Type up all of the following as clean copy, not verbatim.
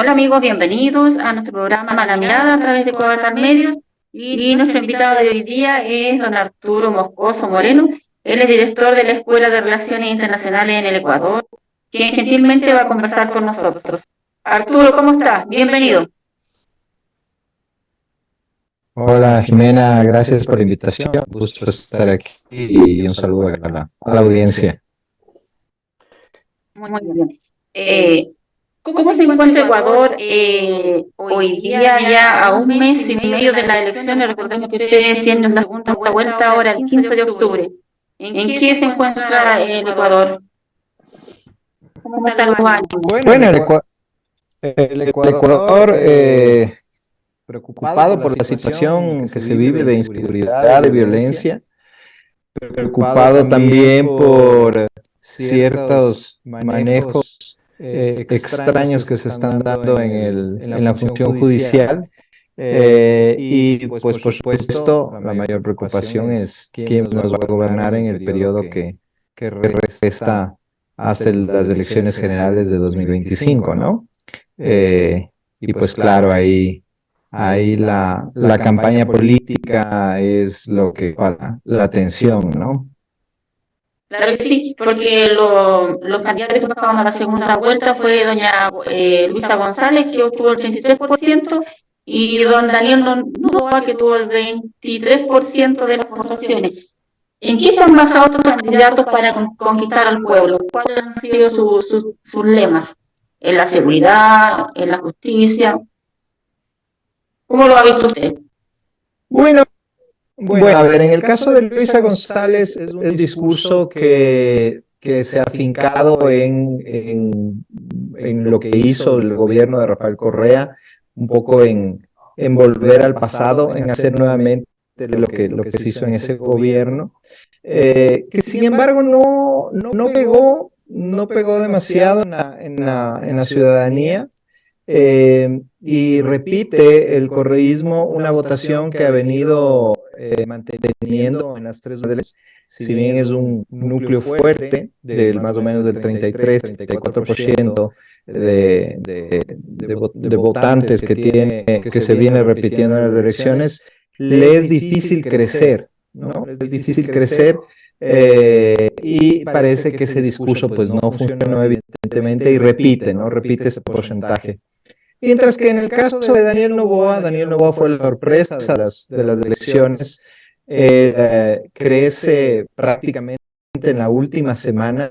Hola amigos, bienvenidos a nuestro programa La Mirada a través de Cuavatar Medios y nuestro invitado de hoy día es don Arturo Moscoso Moreno. Él es director de la Escuela de Relaciones Internacionales en el Ecuador, quien gentilmente va a conversar con nosotros. Arturo, ¿cómo estás? Bienvenido. Hola Jimena, gracias por la invitación. Gusto estar aquí y un saludo a la audiencia. Muy bien. ¿Cómo se encuentra Ecuador hoy día, ya a un mes y medio de las elecciones? Recordemos que ustedes tienen la segunda vuelta ahora el 15 de octubre. ¿En qué se encuentra el Ecuador? ¿Cómo están los ánimos? Bueno, el Ecuador, preocupado por la situación que se vive de inseguridad, de violencia, preocupado también por ciertos manejos extraños que se están dando en la función judicial. Y pues por supuesto, la mayor preocupación es quién nos va a gobernar en el periodo que resta hasta las elecciones generales de 2025, ¿no? Y pues claro, ahí la campaña política es lo que la atención, ¿no? Claro que sí, porque los candidatos que pasaban a la segunda vuelta fue doña Luisa González, que obtuvo el 33%, y don Daniel Noboa, que tuvo el 23% de las votaciones. ¿En qué se han basado estos candidatos para conquistar al pueblo? ¿Cuáles han sido sus lemas? ¿En la seguridad, en la justicia? ¿Cómo lo ha visto usted? Bueno, bueno, a ver, en el caso de Luisa González es un discurso que se ha afincado en lo que hizo el gobierno de Rafael Correa, un poco en volver al pasado, en hacer nuevamente lo que se hizo en ese gobierno, que sin embargo no pegó demasiado en la ciudadanía. Y repite el correísmo una votación que ha venido manteniendo en las tres veces, si bien es un núcleo fuerte del más o menos del 33-34% de votantes que se viene repitiendo en las elecciones, le es difícil crecer, ¿no? Es difícil crecer. Y parece que ese discurso pues no funcionó evidentemente y repite, ¿no? Repite ese porcentaje. Mientras que en el caso de Daniel Noboa fue la sorpresa de las elecciones. Crece prácticamente en la última semana.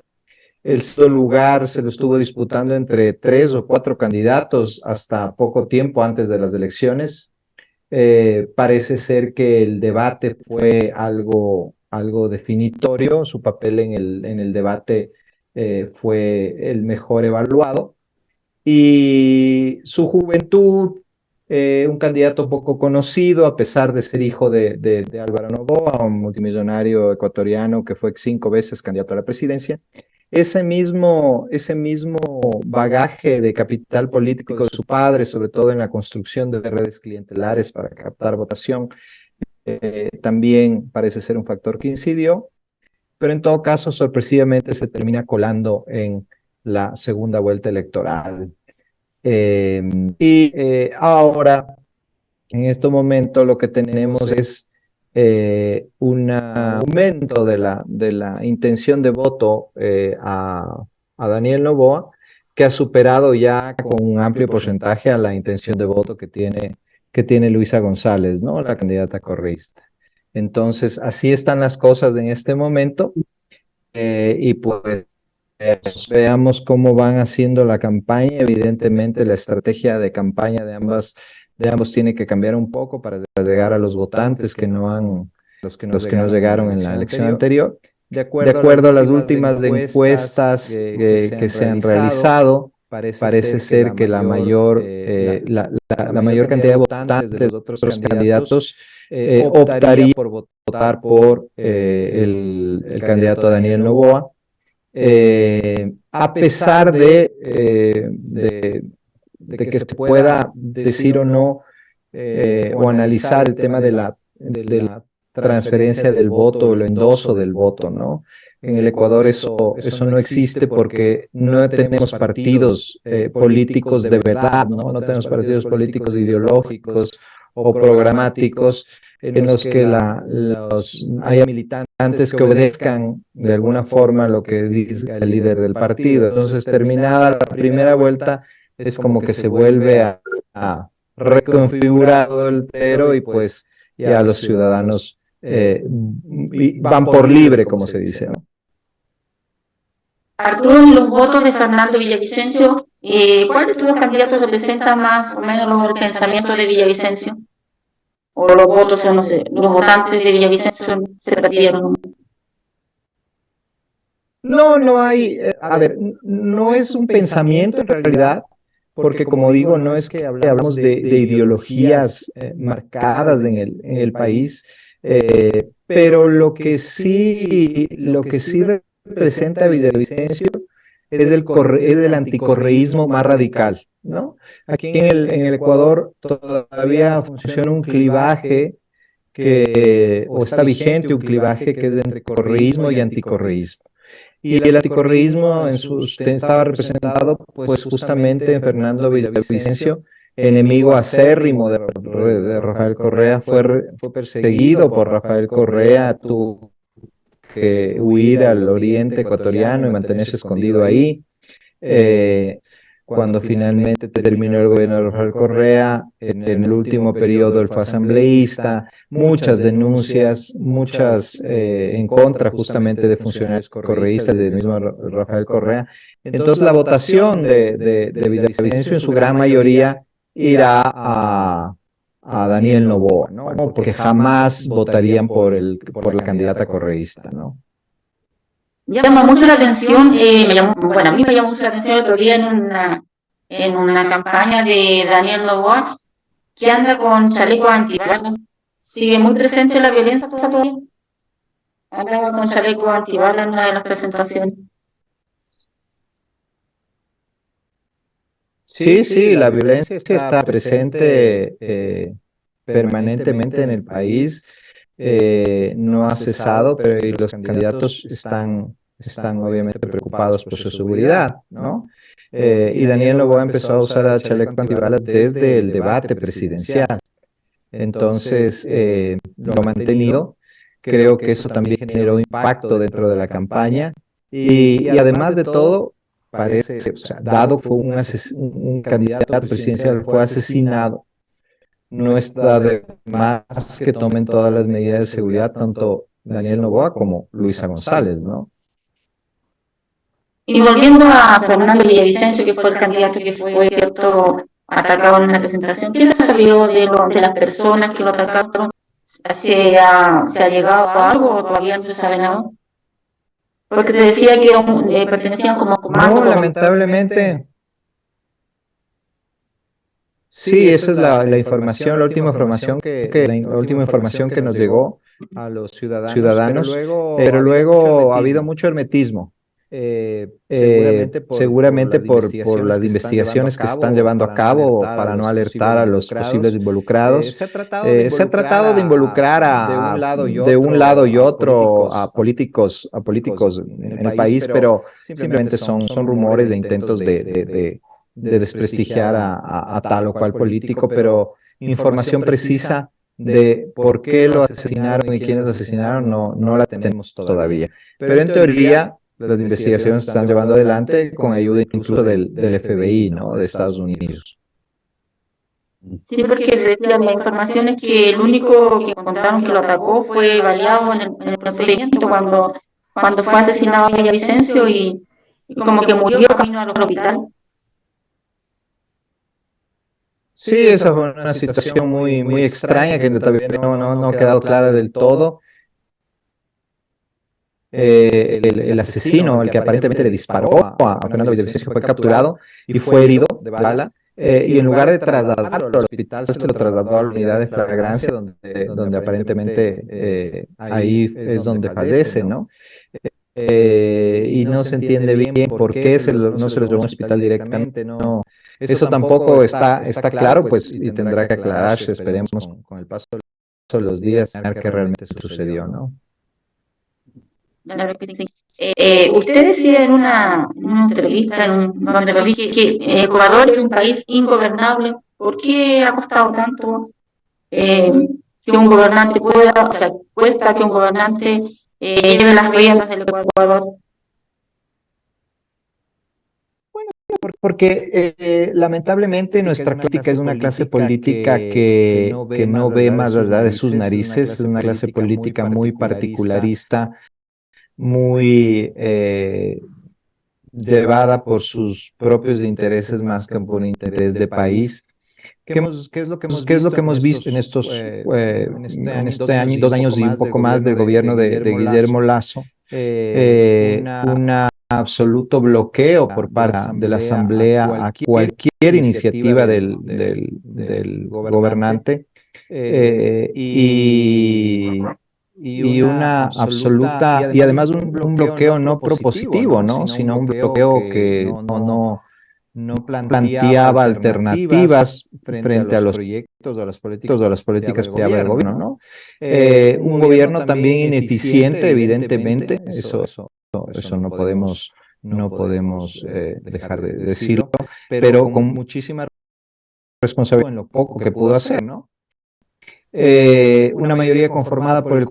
El segundo lugar se lo estuvo disputando entre 3 o 4 candidatos hasta poco tiempo antes de las elecciones. Parece ser que el debate fue algo definitorio. Su papel en el debate fue el mejor evaluado. Y su juventud, un candidato poco conocido, a pesar de ser hijo de Álvaro Noboa, un multimillonario ecuatoriano que fue 5 veces candidato a la presidencia. Ese mismo bagaje de capital político de su padre, sobre todo en la construcción de redes clientelares para captar votación, también parece ser un factor que incidió, pero en todo caso, sorpresivamente se termina colando en la segunda vuelta electoral. Eh, y ahora, en este momento, lo que tenemos es un aumento de la intención de voto a Daniel Noboa, que ha superado ya con un amplio porcentaje a la intención de voto que tiene Luisa González, ¿no? La candidata correísta. Entonces, así están las cosas en este momento. Y pues veamos cómo van haciendo la campaña. Evidentemente, la estrategia de campaña de ambos tiene que cambiar un poco para llegar a los votantes los que no llegaron en la elección anterior. De acuerdo a las últimas encuestas que se han realizado, parece ser que la mayor cantidad de votantes de los otros candidatos optaría por votar por el candidato Daniel Noboa, a pesar de que se pueda decir o no, o analizar el tema de la transferencia del voto o el endoso del voto, ¿no? En el Ecuador eso no existe porque no tenemos partidos políticos de verdad, ¿no? No tenemos partidos políticos ideológicos o programáticos en los que haya militantes que obedezcan de alguna forma lo que diga el líder del partido. Entonces, terminada la primera vuelta, es como que se vuelve a reconfigurar todo el pero y pues ya los ciudadanos van por libre, como se dice, ¿no? Arturo, y los votos de Fernando Villavicencio, ¿cuál de estos dos candidatos representa más o menos el pensamiento de Villavicencio? O los votos, no sé, los votantes de Villavicencio se perdieron. No hay, a ver, no es un pensamiento en realidad, porque como digo, no es que hablamos de ideologías marcadas en el país, pero lo que sí representa Villavicencio es el anticorreísmo más radical, ¿no? Aquí en el Ecuador todavía funciona un clivaje o está vigente un clivaje que es entre correísmo y anticorreísmo. Y el anticorreísmo estaba representado pues justamente en Fernando Villavicencio, enemigo acérrimo de Rafael Correa, fue perseguido por Rafael Correa, tuvo que huir al oriente ecuatoriano y mantenerse escondido ahí. Cuando finalmente terminó el gobierno de Rafael Correa, en el último periodo él fue asambleísta, muchas denuncias, muchas en contra justamente de funcionarios correístas del mismo Rafael Correa. Entonces la votación de Villavicencio en su gran mayoría irá a Daniel Noboa, ¿no? Porque jamás votarían por la candidata correísta, ¿no? Llama mucho la atención, bueno, a mí me llamó mucho la atención el otro día en una campaña de Daniel Noboa, que anda con chaleco antibalas. Sigue muy presente la violencia todavía. Andaba con chaleco antibalas en una de las presentaciones. Sí, la violencia está presente permanentemente en el país, no ha cesado, pero y los candidatos están obviamente preocupados por su seguridad, ¿no? Y Daniel Noboa empezó a usar el chaleco antibalas desde el debate presidencial. Entonces, lo ha mantenido. Creo que eso también generó impacto dentro de la campaña. Y además de todo, parece, o sea, dado que un candidato presidencial fue asesinado, no está de más que tomen todas las medidas de seguridad, tanto Daniel Noboa como Luisa González, ¿no? Y volviendo a Fernando Villavicencio, que fue el candidato que fue atacado en una presentación, ¿qué se sabió de las personas que lo atacaron? ¿Se ha llegado a algo o todavía no se sabe nada? Porque te decía que pertenecían como comando. No, lamentablemente. Sí, esa es la información, la última información la última información que nos llegó a los ciudadanos, pero luego ha habido mucho hermetismo. Seguramente por las investigaciones que se están llevando a cabo para no alertar a los posibles involucrados. Se ha tratado de involucrar de un lado y otro a políticos en el país, pero simplemente son rumores de intentos de desprestigiar a tal o cual político, pero información precisa de por qué lo asesinaron y quiénes lo asesinaron no la tenemos todavía. Pero en teoría las investigaciones se están llevando adelante con ayuda incluso del FBI, ¿no? De Estados Unidos. Sí, porque la información es que el único que encontraron que lo atacó fue baleado en el procedimiento cuando fue asesinado Villavicencio y como que murió camino al hospital. Sí, esa fue una situación muy extraña que todavía no ha quedado clara del todo. El asesino, el que aparentemente le disparó a Fernando Villavicencio, fue capturado y fue herido de bala. Y en lugar de trasladarlo al hospital, se lo trasladó a la unidad de flagrancia, donde aparentemente ahí es donde fallece, ¿no? Y no se entiende bien por qué no se lo llevó a un hospital directamente, ¿no? Eso tampoco está claro, pues, y tendrá que aclararse, esperemos con el paso de los días, a ver qué realmente sucedió, ¿no? Claro que sí. Usted decía en una entrevista, donde lo vi, que Ecuador es un país ingobernable. ¿Por qué ha costado tanto eh, que un gobernante pueda, o sea, cuesta que un gobernante lleve las riendas del Ecuador? Porque lamentablemente nuestra crítica es una clase política que no ve más allá de sus narices, es una clase política muy particularista, muy llevada por sus propios intereses más que por un interés de país. ¿Qué es lo que hemos visto en estos, en este año, 2 años y un poco más del gobierno de Guillermo Lasso? Un absoluto bloqueo por parte de la Asamblea a cualquier iniciativa del gobernante y una absoluta, y además un bloqueo no propositivo, ¿no? Sino un bloqueo que no planteaba alternativas frente a los proyectos o las políticas que lleva el gobierno, ¿no? Un gobierno también ineficiente, evidentemente, eso no podemos dejar de decirlo, pero con muchísima responsabilidad en lo poco que pudo hacer, ¿no? Una mayoría conformada por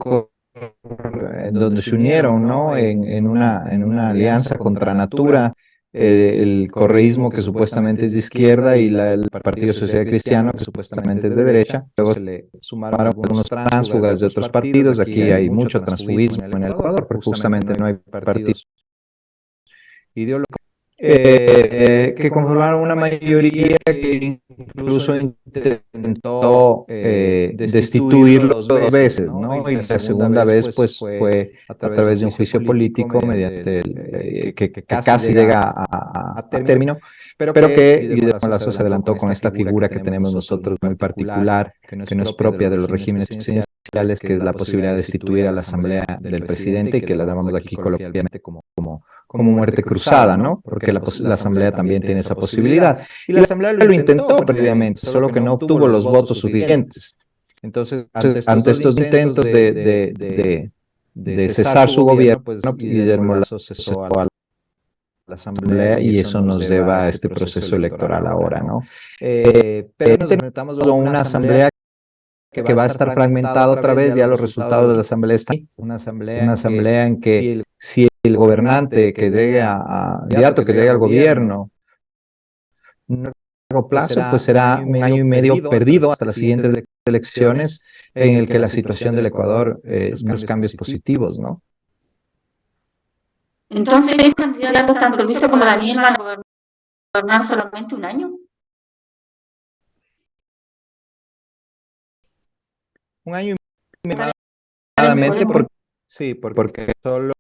donde se unieron, ¿no? En una alianza contra Natura, el correísmo que supuestamente es de izquierda y el Partido Social Cristiano que supuestamente es de derecha. Luego se le sumaron algunos tránsfugas de otros partidos. Aquí hay mucho transfugismo en el Ecuador, porque justamente no hay partidos ideológicos que conformaron una mayoría que incluso intentó destituirlo 2 veces, ¿no? Y la segunda vez, pues, fue a través de un juicio político mediante que casi llega a término, pero que Guillermo Lasso se adelantó con esta figura que tenemos nosotros muy particular, que no es propia de los regímenes presidenciales, que es la posibilidad de destituir a la Asamblea del presidente y que la llamamos aquí coloquialmente como muerte cruzada, ¿no? Porque la Asamblea también tiene esa posibilidad. Y la Asamblea lo intentó previamente, solo que no obtuvo los votos suficientes. Entonces, ante estos intentos de cesar su gobierno, pues Guillermo Lasso cesó a la Asamblea y eso nos lleva a este proceso electoral ahora, ¿no? Pero nos enfrentamos a una Asamblea que va a estar fragmentada otra vez, ya los resultados de la Asamblea están ahí. Una asamblea en que si el gobernante que llegue candidato que llegue al gobierno no a largo plazo, pues será un año y medio perdido hasta las siguientes elecciones en el que la situación del Ecuador los cambios positivos, ¿no? Entonces, ¿los candidatos, tanto Luis como Daniel, van a gobernar solamente un año? Un año y medio aproximadamente, porque solo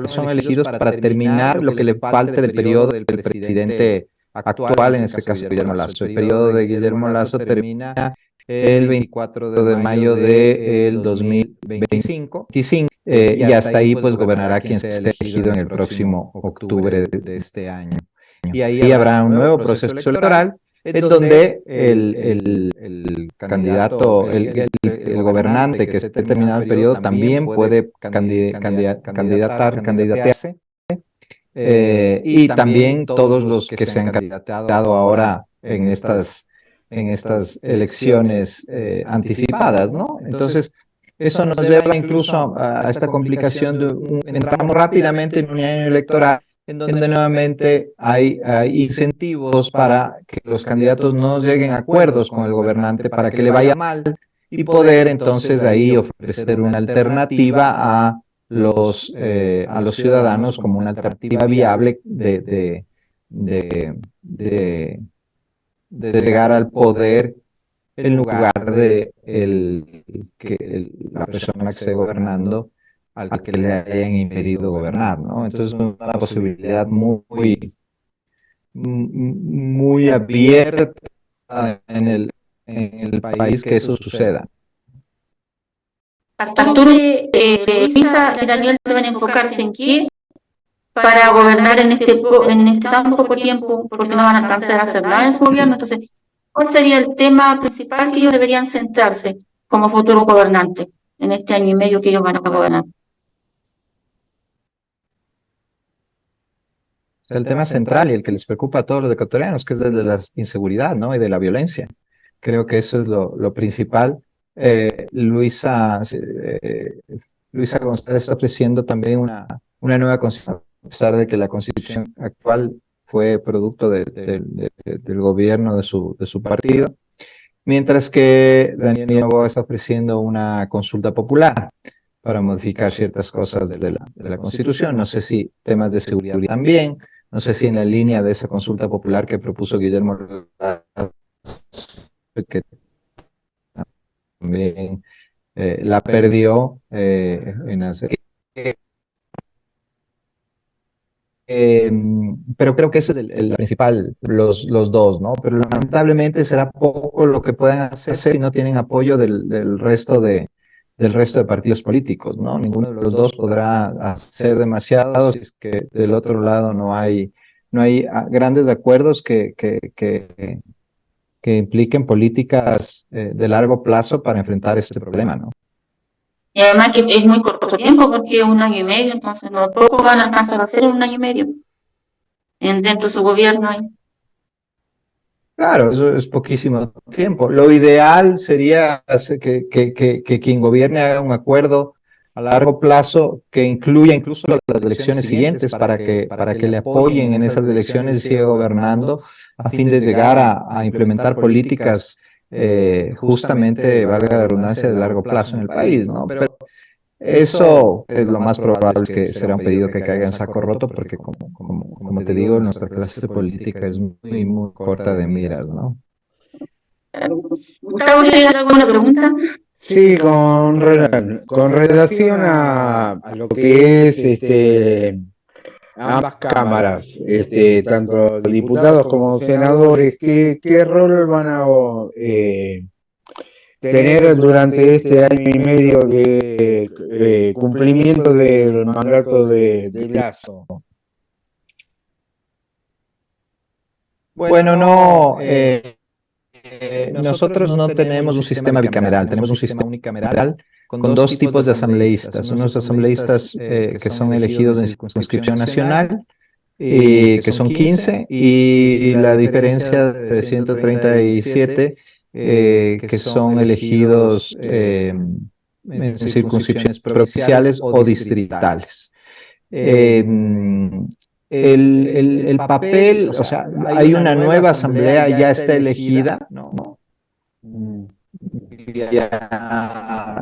son elegidos para terminar lo que le falte del periodo del presidente actual, en este caso Guillermo Lasso. El periodo de Guillermo Lasso termina el 24 de mayo del 2025 y hasta ahí pues gobernará quien sea elegido en el próximo octubre de este año. Y ahí habrá un nuevo proceso electoral en donde el candidato, el gobernante que esté terminado el periodo también puede candidatearse y también todos los que se han candidatado ahora en estas elecciones anticipadas, ¿no? Entonces, eso nos lleva incluso a esta complicación entramos rápidamente en un año electoral en donde nuevamente hay incentivos para que los candidatos no lleguen a acuerdos con el gobernante para que le vaya mal y poder entonces ahí ofrecer una alternativa a los ciudadanos como una alternativa viable de llegar al poder en lugar de la persona que esté gobernando al que le hayan impedido gobernar, ¿no? Entonces es una posibilidad muy abierta en el país que eso suceda. Arturo, Luisa y Daniel deben enfocarse en qué para gobernar en este tan poco tiempo, porque no van a alcanzar a hacer nada en su gobierno. Entonces, ¿cuál sería el tema principal que ellos deberían centrarse como futuros gobernantes en este año y medio que ellos van a gobernar? sea, el tema central y el que les preocupa a todos los ecuatorianos, que es el de la inseguridad, ¿no? Y de la violencia. Creo que eso es lo principal. Luisa González está ofreciendo también una nueva constitución, a pesar de que la constitución actual fue producto del gobierno de su partido, mientras que Daniel Noboa está ofreciendo una consulta popular para modificar ciertas cosas de la Constitución. No sé si temas de seguridad también, no sé si en la línea de esa consulta popular que propuso Guillermo Lazo, que también la perdió en hacer. Pero creo que ese es el principal, los dos, ¿no? Pero lamentablemente será poco lo que puedan hacer si no tienen apoyo del resto de partidos políticos, ¿no? Ninguno de los dos podrá hacer demasiado si es que del otro lado no hay grandes acuerdos que impliquen políticas de largo plazo para enfrentar este problema, ¿no? Y además que es muy corto tiempo, porque es 1 año y medio, entonces no poco van a alcanzar a hacer en 1 año y medio dentro de su gobierno. Claro, eso es poquísimo tiempo. Lo ideal sería que quien gobierne haga un acuerdo a largo plazo que incluya incluso las elecciones siguientes para que le apoyen en esas elecciones y siga gobernando a fin de llegar a implementar políticas justamente, valga la redundancia, de largo plazo en el país, ¿no? Pero eso es lo más probable, es que será un pedido que caiga en saco roto, porque como te digo, nuestra clase política es muy, muy corta de miras, ¿no? Gustavo, ¿tienes alguna pregunta? Sí, con relación a lo que es ambas cámaras, tanto diputados como senadores, ¿qué rol van a tener durante este año y medio de cumplimiento del mandato de Lazo? Bueno, no, nosotros no tenemos un sistema bicameral, tenemos un sistema unicameral con dos tipos de asambleístas, unos asambleístas que son elegidos en circunscripción nacional, que son 15, y la diferencia de 137 que son elegidos en circunscripciones provinciales o distritales. El papel, o sea, hay una nueva asamblea, ya está elegida, ¿no? Ya,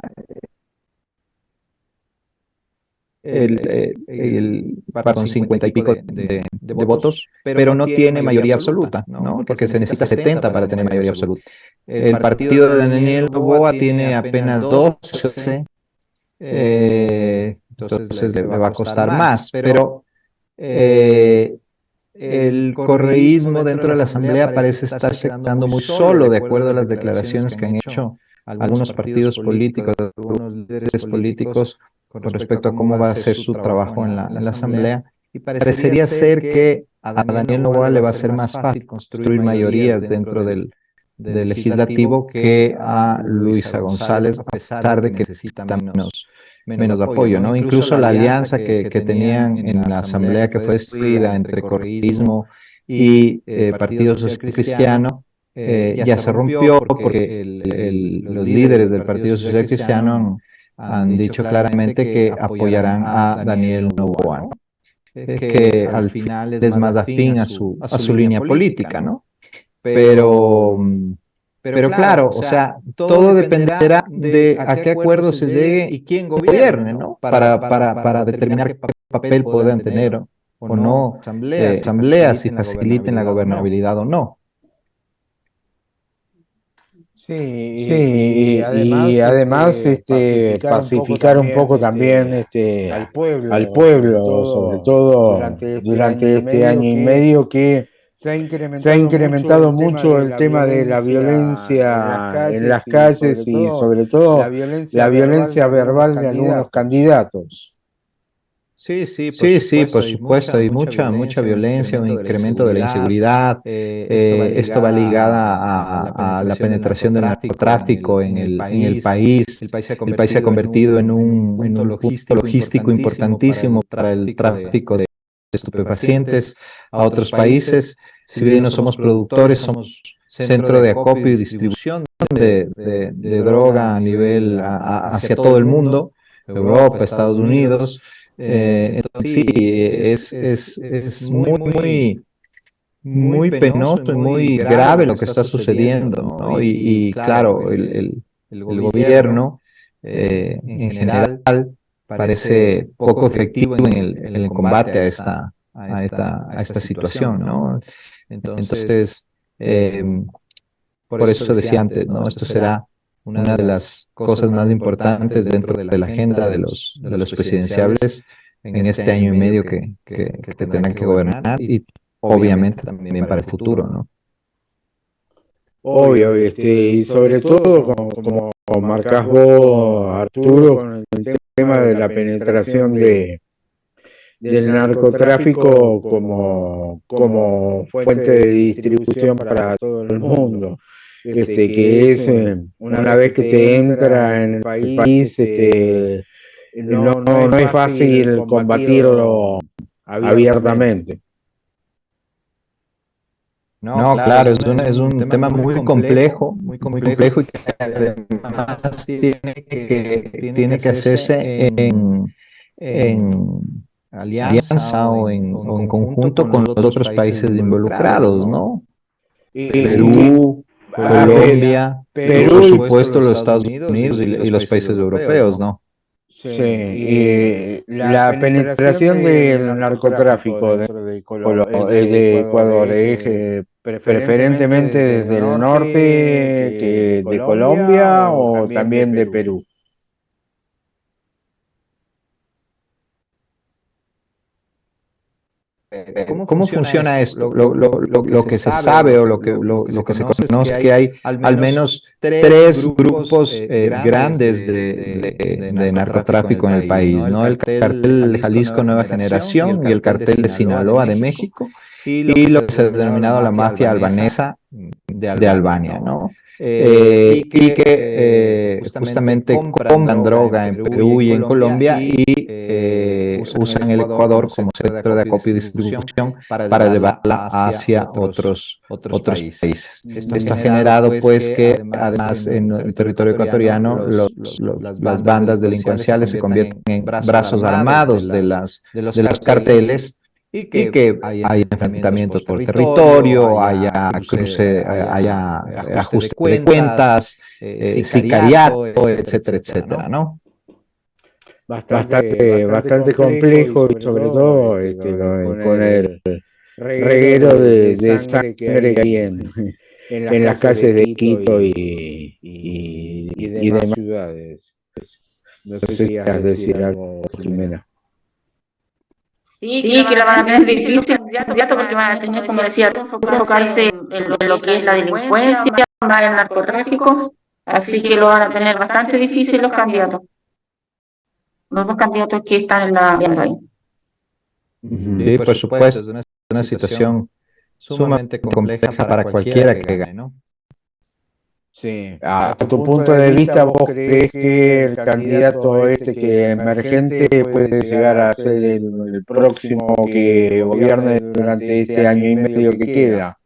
con 50 y pico de votos, pero no tiene mayoría absoluta, ¿no? Porque se necesita 70 para tener mayoría absoluta. El partido de Daniel Noboa tiene apenas 12, entonces le va a costar más, pero el correísmo dentro de la asamblea parece estarse quedando muy solo, de acuerdo a las declaraciones que han hecho algunos partidos políticos, algunos líderes políticos con respecto a cómo va a ser su trabajo en la asamblea. Y parecería ser que a Daniel Noboa le va a ser más fácil construir mayorías dentro del legislativo que a Luisa González, a pesar de que necesita menos apoyo, ¿no? Incluso la alianza que tenían en la asamblea, que fue destruida entre correísmo y Partido Social Cristiano, ya se rompió porque los líderes del Partido Social Cristiano han dicho claramente que apoyarán a Daniel Noboa, ¿no? Que al final es más afín a su línea política, ¿no? Pero claro, o sea, todo dependerá de a qué acuerdo se llegue y quién gobierne, ¿no? Para determinar qué papel puedan tener o no asambleas, si faciliten la gobernabilidad o no. Sí, y además pacificar un poco también al pueblo, sobre todo durante este año y medio que se ha incrementado mucho el tema de la violencia en las calles y sobre todo la violencia verbal de algunos candidatos. Sí, por supuesto, hay mucha violencia, un incremento de la inseguridad. Esto va ligada a la penetración del narcotráfico en el país. El país se ha convertido en un punto logístico importantísimo para el tráfico de estupefacientes a otros países. Si bien no somos productores, somos centro de acopio y distribución de droga a nivel hacia todo el mundo, Europa, Estados Unidos. Entonces sí, es muy penoso y muy grave lo que está sucediendo, ¿no? Y claro, el gobierno en general parece poco efectivo en el combate a esta situación, ¿no? Entonces, por eso decía antes, ¿no? Esto será una de las cosas más importantes dentro de la agenda de los presidenciables en este año y medio que tendrán que gobernar y obviamente también para el futuro, ¿no? Obvio, y sobre todo, como marcás vos, Arturo, con el tema de la penetración del narcotráfico como fuente de distribución para todo el mundo. Que es una vez que te entra en el país, no es fácil combatirlo abiertamente. No, claro, es un tema muy complejo y que además tiene que hacerse en alianza o en conjunto con los otros países involucrados, ¿no? Perú, Colombia, y por supuesto los Estados Unidos y los países europeos, ¿no? Sí, la penetración del narcotráfico dentro de Ecuador es preferentemente desde el norte que de Colombia o también de Perú. ¿Cómo funciona esto? Lo que se sabe o lo que se conoce es que hay al menos tres grupos grandes de narcotráfico en el país, ¿no? El cartel Jalisco Nueva Generación y el cartel de Sinaloa de México y lo que se ha denominado la mafia albanesa de Albania, ¿no? Y que justamente compran droga en Perú y en Colombia y usan el Ecuador como centro de acopio y distribución para llevarla hacia otros países. Esto ha generado pues que además en el territorio ecuatoriano las bandas delincuenciales se convierten en brazos armados de los carteles y que hay enfrentamientos por territorio, haya ajuste de cuentas, sicariato, etcétera, etcétera, ¿no? Bastante complejo, y sobre todo con el reguero de sangre que hay en las calles de Quito y demás ciudades. No sé si quieres decir algo, Jimena. Sí, que la van a tener difícil, candidato, porque van a tener, como decía, enfocarse en lo que es la delincuencia, más el narcotráfico, así que lo van a tener bastante difícil los candidatos que están en la ahí. Sí, por supuesto, es una situación sumamente compleja para cualquiera que gane, ¿no? Sí, a tu punto de vista, ¿vos crees que el candidato que emergente puede llegar a ser el próximo que gobierne durante este año y medio que queda?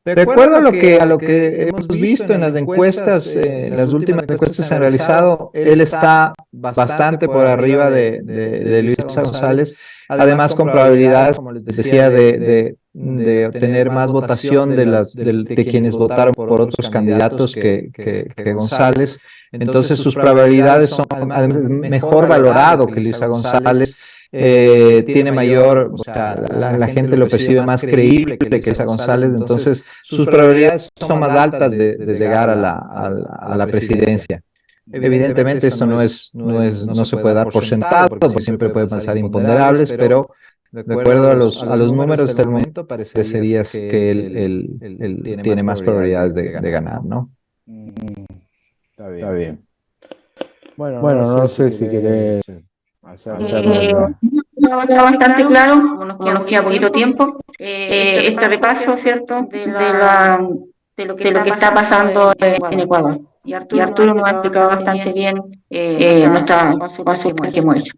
De acuerdo a lo que hemos visto en las encuestas, las últimas encuestas que se han realizado, él está bastante por arriba de Luis González, además con probabilidades, como les decía, de obtener más votación de quienes votaron por otros candidatos que González. Entonces sus probabilidades son además mejor valorado que Luisa González. Tiene mayor, o sea, la gente lo percibe más creíble que Luisa González, entonces sus probabilidades son más altas de llegar a la presidencia. Evidentemente esto no se puede dar por sentado, porque siempre pueden pasar imponderables, pero de acuerdo a los números hasta el momento parecería que él tiene más probabilidades de ganar, ¿no? Está bien. Bueno, no sé si querés hacerlo. Está bastante claro, nos queda poquito tiempo. Este repaso, ¿cierto?, de lo que está pasando en Ecuador. Y Arturo nos ha explicado bastante bien nuestra consulta que hemos hecho.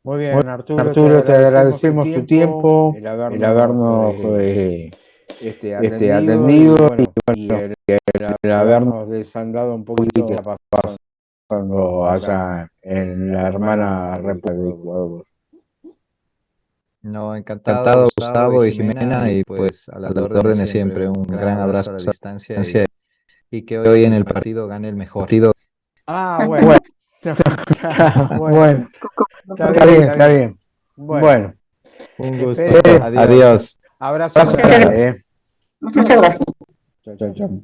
Muy bien, Arturo, te agradecemos tu tiempo, el habernos atendido y el habernos desandado un poquito lo que está pasando allá en la hermana República de Ecuador. No, encantado, Gustavo y Jimena, y pues a las órdenes siempre. Un gran abrazo a la distancia y que hoy en el partido gane el mejor. Ah, bueno. Bueno, está bien. Bueno, un gusto. Adiós. Abrazo. Muchas gracias. Chao.